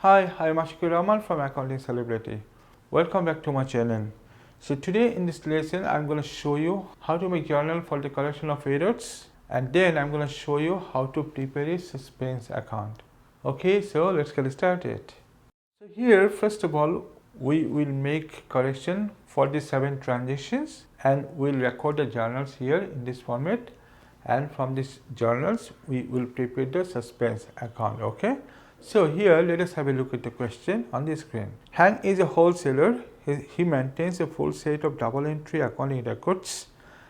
Hi, I'm Ashkur Rahman from Accounting Syllabuses. Welcome back to my channel. So today in this lesson, I'm going to show you how to make journal for the collection of errors, and then I'm going to show you how to prepare a suspense account. Okay, so let's get started. So here, first of all, we will make correction for the 7 transactions and we'll record the journals here in this format, and from these journals we will prepare the suspense account. Okay, so here let us have a look at the question on the screen. Han is a wholesaler. He maintains a full set of double entry accounting records.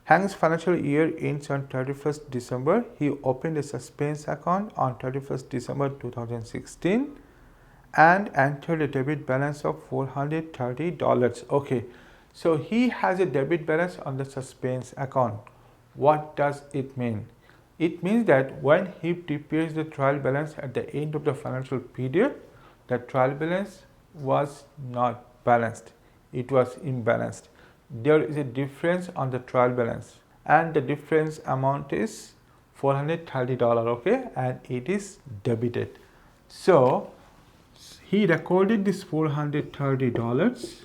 Han's financial year ends on 31st December. He opened a suspense account on 31st December 2016 and entered a debit balance of $430. Okay, so he has a debit balance on the suspense account. What does it mean? It means that when he prepares the trial balance at the end of the financial period, the trial balance was not balanced, it was imbalanced. There is a difference on the trial balance, and the difference amount is $430, okay, and it is debited. So he recorded this $430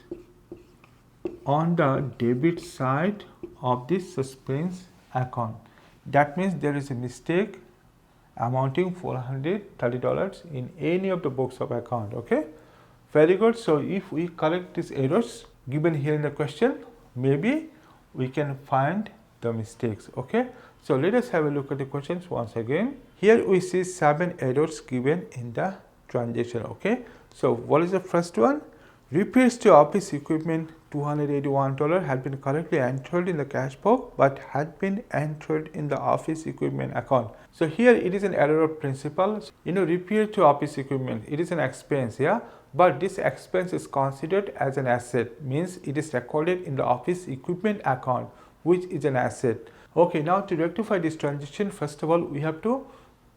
on the debit side of this suspense account. That means there is a mistake amounting $430 in any of the books of account. Okay, very good. So if we correct these errors given here in the question, maybe we can find the mistakes. Okay, so let us have a look at the questions once again. Here we see 7 errors given in the transaction. Okay, so what is the first one? Repairs to office equipment $281 had been correctly entered in the cash book but had been entered in the office equipment account. So here it is an error of principle. Repair to office equipment, it is an expense, yeah, but this expense is considered as an asset, means it is recorded in the office equipment account, which is an asset. Okay, now to rectify this transaction, first of all we have to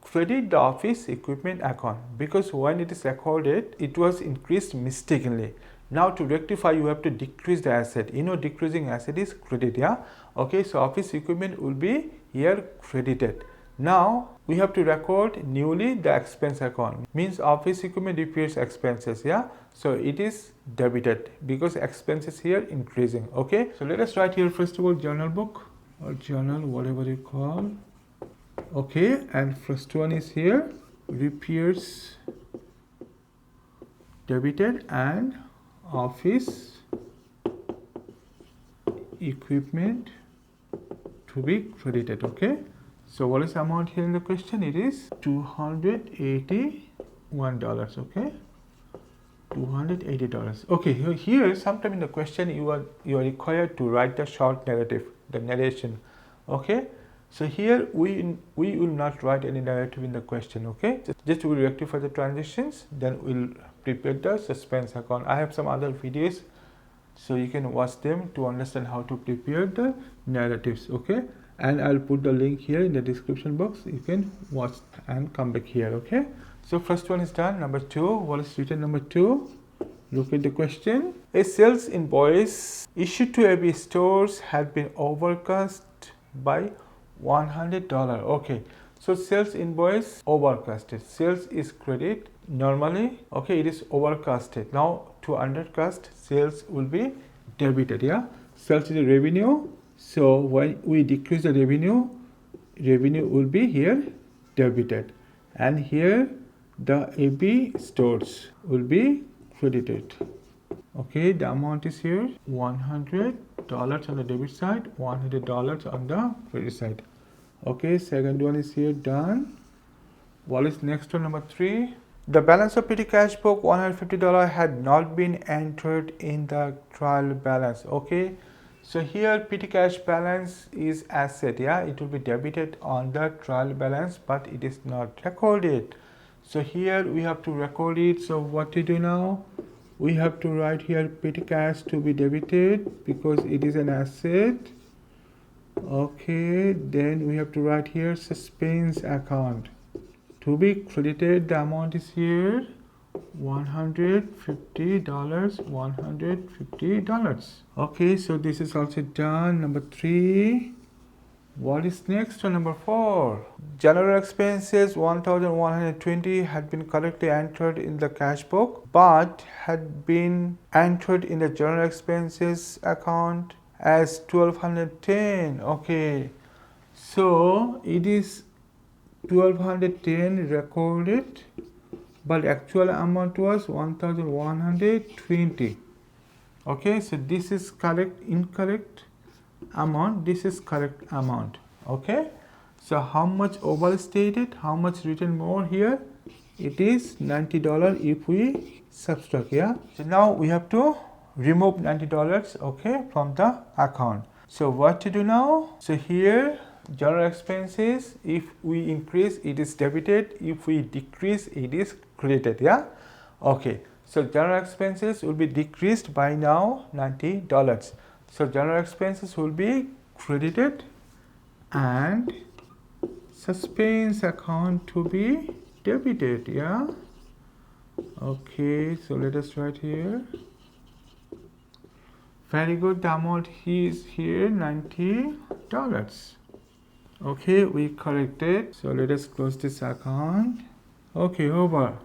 credit the office equipment account, because when it is recorded it was increased mistakenly. Now to rectify, you have to decrease the asset. Decreasing asset is credit, yeah. Okay, so office equipment will be here credited. Now we have to record newly the expense account, means office equipment repairs expenses, yeah. So it is debited because expenses here increasing. Okay, so let us write here first of all journal book or journal, whatever you call. Okay, and first one is here repairs debited and office equipment to be credited. Okay, so what is the amount here in the question? It is $281. Okay, $280. Okay, here sometime in the question you are required to write the short narrative, the narration. Okay, so here we will not write any narrative in the question. Okay, just we will rectify the transitions, then we'll prepare the suspense account. I have some other videos, so you can watch them to understand how to prepare the narratives. Okay, and I'll put the link here in the description box. You can watch and come back here. Okay, so first one is done. Number 2, what is written? Number 2, look at the question. A sales invoice issued to AB stores had been overcast by $100. Okay, so sales invoice overcasted. Sales is credit normally. Okay, it is overcasted. Now to undercast, sales will be debited. Yeah, sales is a revenue. So when we decrease the revenue will be here debited, and here the AB stores will be credited. Okay, the amount is here $100 on the debit side, $100 on the credit side. Okay, second one is here done. What is next one? Number 3. The balance of petty cash book $150 had not been entered in the trial balance. Okay, so here petty cash balance is asset, yeah, it will be debited on the trial balance, but it is not recorded. So here we have to record it. So what to do now? We have to write here petty cash to be debited because it is an asset. Okay, then we have to write here suspense account to be credited. The amount is here $150. Okay, so this is also done. Number 3, What is next on number 4? General expenses 1120 had been correctly entered in the cash book but had been entered in the general expenses account as 1210. Okay, so it is 1210 recorded, but actual amount was 1120. Okay, so this is correct, incorrect amount, this is correct amount. Okay, so how much overstated, how much written more here? It is $90 if we subtract. Yeah, so now we have to remove $90, okay, from the account. So what to do now? So here general expenses, if we increase it is debited, if we decrease it is credited. Yeah, okay, so general expenses will be decreased by now $90. So general expenses will be credited and suspense account to be debited. Yeah, okay, so let us write here. Very good, the amount is here $90. Okay, we corrected, so let us close this account. Okay, over.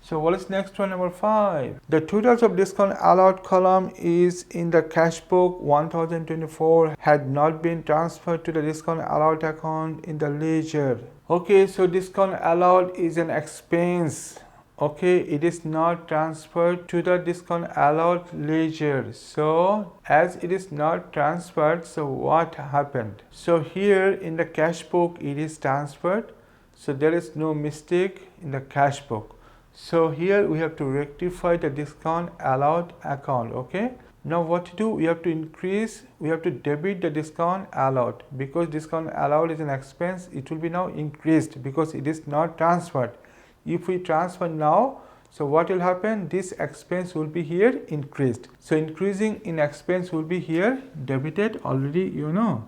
So what is next one, number 5? The totals of discount allowed column is in the cash book 1024 had not been transferred to the discount allowed account in the ledger. Okay, so discount allowed is an expense. Okay, it is not transferred to the discount allowed ledger. So as it is not transferred, so what happened? So here in the cash book it is transferred. So there is no mistake in the cash book. So here we have to rectify the discount allowed account. Okay, now what to do? We have to increase, we have to debit the discount allowed, because discount allowed is an expense. It will be now increased because it is not transferred. If we transfer now, so what will happen? This expense will be here increased. So increasing in expense will be here debited, already you know.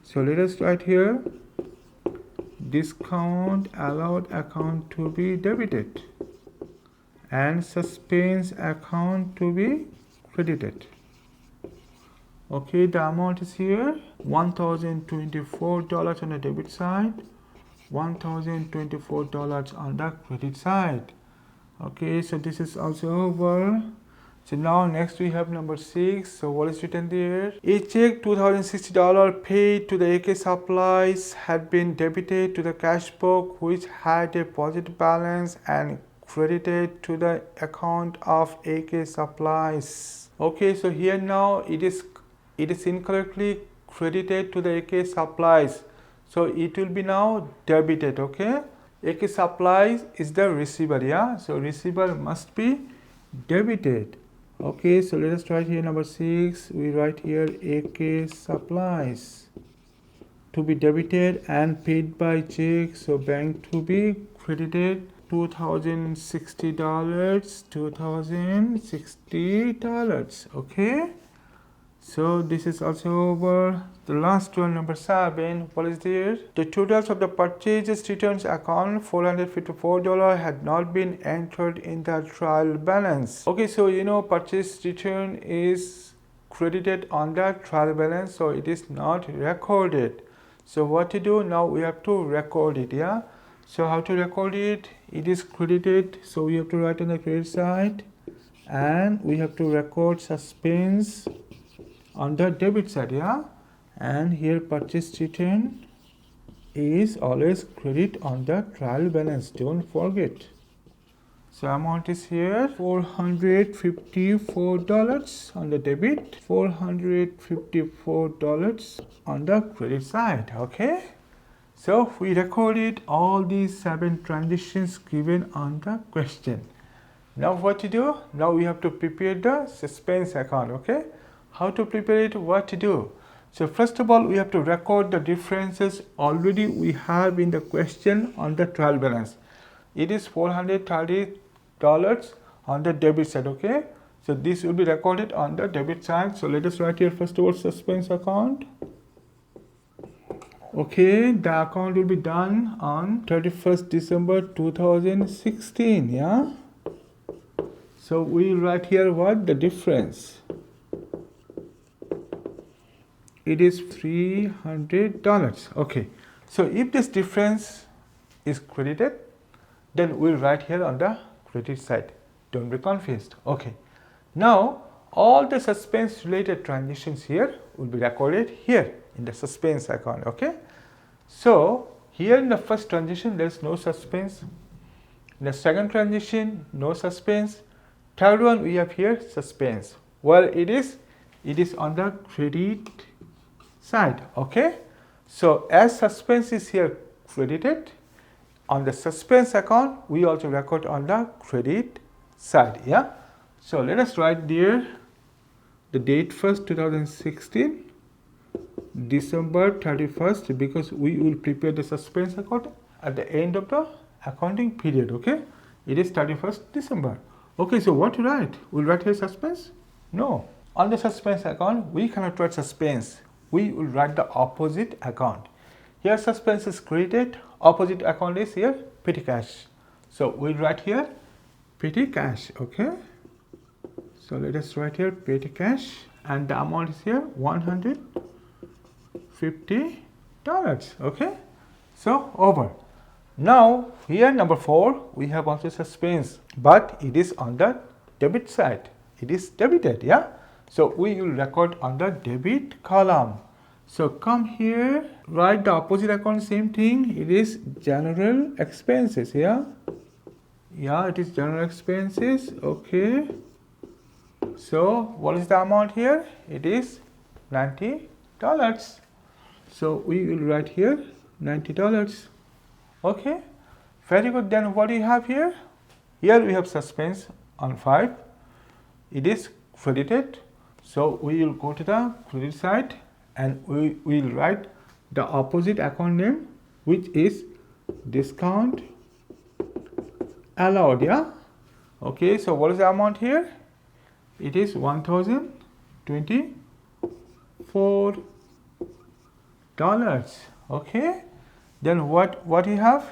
So let us write here discount allowed account to be debited and suspense account to be credited. Okay, the amount is here $1024 on the debit side, $1024 on the credit side. Okay, so this is also over. So now next we have number 6. So what is written there? A check $2060 paid to the AK Supplies had been debited to the cash book which had a positive balance and credited to the account of AK Supplies. Okay, so here now it is incorrectly credited to the AK Supplies. So it will be now debited. Okay, AK Supplies is the receiver. Yeah, so receiver must be debited. Okay, so let us write here number 6. We write here AK Supplies to be debited and paid by check. So bank to be credited $2060. Okay, so this is also over. The last one, number 7. What is there? The totals of the purchases returns account $454 had not been entered in the trial balance. Okay, so you know purchase return is credited on the trial balance, so it is not recorded. So what to do now? We have to record it. Yeah, so how to record it? It is credited, so we have to write on the credit side, and we have to record suspense on the debit side. Yeah, and here purchase return is always credit on the trial balance, don't forget. So amount is here $454 on the debit, $454 on the credit side. Okay, so we recorded all these 7 transitions given on the question. Now what to do? Now we have to prepare the suspense account. Okay, how to prepare it, what to do? So first of all, we have to record the differences already we have in the question on the trial balance. It is $430 on the debit side. Okay, so this will be recorded on the debit side. So let us write here first of all suspense account. Okay, the account will be done on 31st December 2016. Yeah, so we will write here what the difference. it is $300. Okay, so if this difference is credited, then we'll write here on the credit side. Don't be confused. Okay, now all the suspense related transactions here will be recorded here in the suspense account. Okay, so here in the first transaction there is no suspense. In the second transaction, no suspense. Third one, we have here suspense. Well, it is on the credit side. Okay, so as suspense is here credited on the suspense account, we also record on the credit side. Yeah, so let us write there the date first, 2016, December 31st, because we will prepare the suspense account at the end of the accounting period. Okay, it is 31st December. Okay, so what to write? We'll write here suspense? No, on the suspense account we cannot write suspense. We will write the opposite account. Here suspense is credited, opposite account is here petty cash. So we'll write here petty cash. Okay, so let us write here petty cash, and the amount is here $150. Okay, so over. Now here number 4, we have also suspense, but it is on the debit side. It is debited. Yeah, so we will record on the debit column. So come here, write the opposite account, same thing. It is general expenses. Yeah, it is general expenses. Okay, so what is the amount here? It is $90. So we will write here $90. Okay, very good. Then what do you have here? Here we have suspense on 5. It is credited. So we will go to the credit side and we will write the opposite account name, which is discount allowed. Yeah. Okay, so what is the amount here? It is $1,024. Okay. Then what you have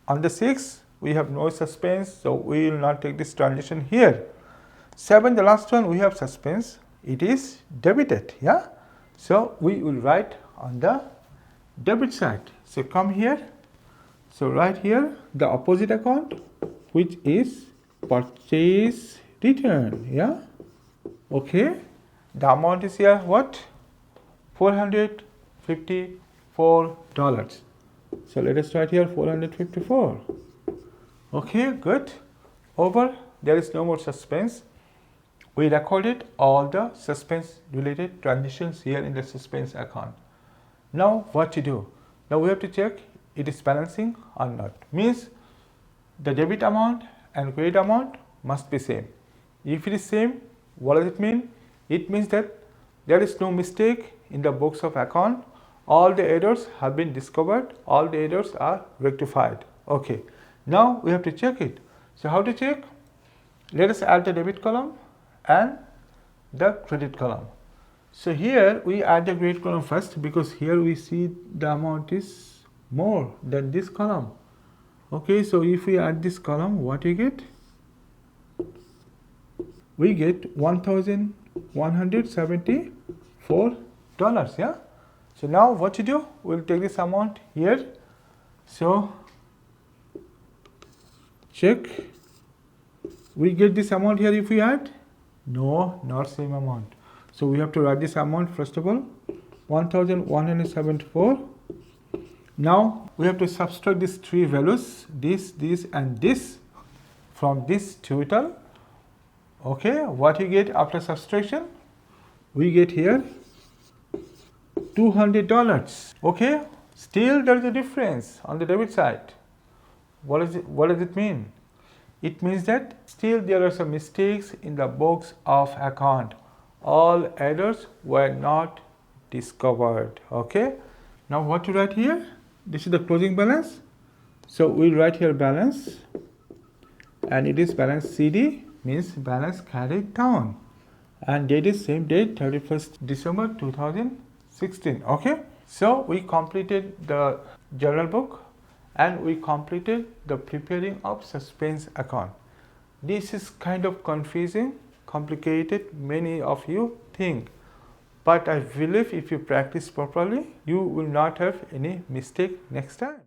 on the 6, we have no suspense, so we will not take this transaction here. 7, the last one, we have suspense. It is debited. Yeah, so we will write on the debit side. So come here, so write here the opposite account, which is purchase return. Yeah, okay, the amount is here what? $454. So let us write here 454. Okay, good. Over. There is no more suspense. We recorded all the suspense related transactions here in the suspense account. Now what to do? Now we have to check it is balancing or not. Means the debit amount and credit amount must be same. If it is same, what does it mean? It means that there is no mistake in the books of account. All the errors have been discovered, all the errors are rectified. Okay, now we have to check it. So how to check? Let us add the debit column and the credit column. So here we add the credit column first, because here we see the amount is more than this column. Okay, so if we add this column, what we get? We get $1,174. Yeah. So now what to do? We'll take this amount here. So check. We get this amount here if we add? No, not same amount. So we have to write this amount first of all, 1,174. Now we have to subtract these 3 values, this and this, from this total. Okay, what you get after subtraction? We get here $200. Okay, still there is a difference on the debit side. What does it mean? It means that still there are some mistakes in the books of account. All errors were not discovered. Okay, now what to write here? This is the closing balance. So we'll write here balance, and it is balance CD, means balance carried down, and date is same date, 31st December 2016. Okay, so we completed the journal book and we completed the preparing of suspense account. This is kind of confusing, complicated, many of you think, but I believe if you practice properly, you will not have any mistake next time.